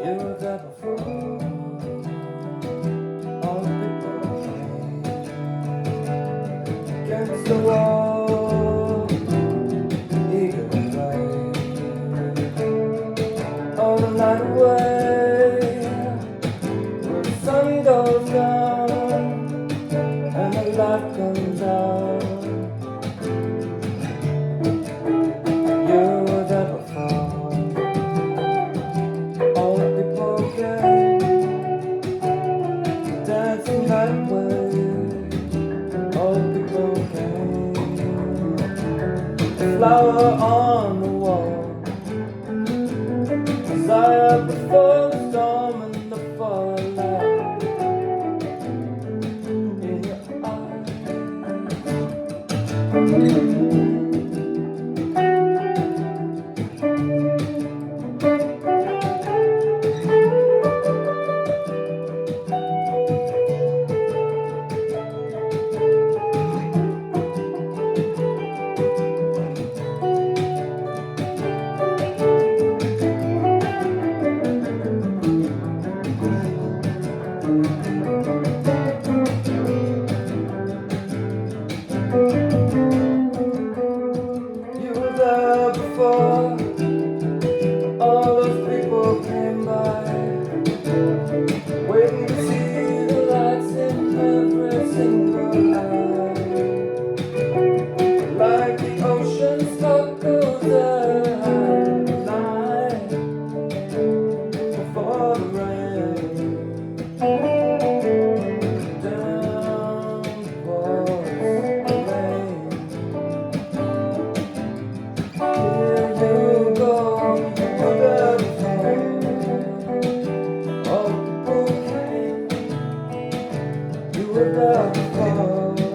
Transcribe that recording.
You were there before. All the people against the wall, eager to play. All the night away, where the sun goes down and the light comes out. You were there before. All the people came dancing that way. All the people came. Flower on the wall. Desire before the storm and the fallout in your eyes. You were there before. All those people came by, waiting to see the lights in every single eye. Like the ocean sparkles at night before the rain. Down pours the rain. Here you go, you were there before. All the people came, you were there before.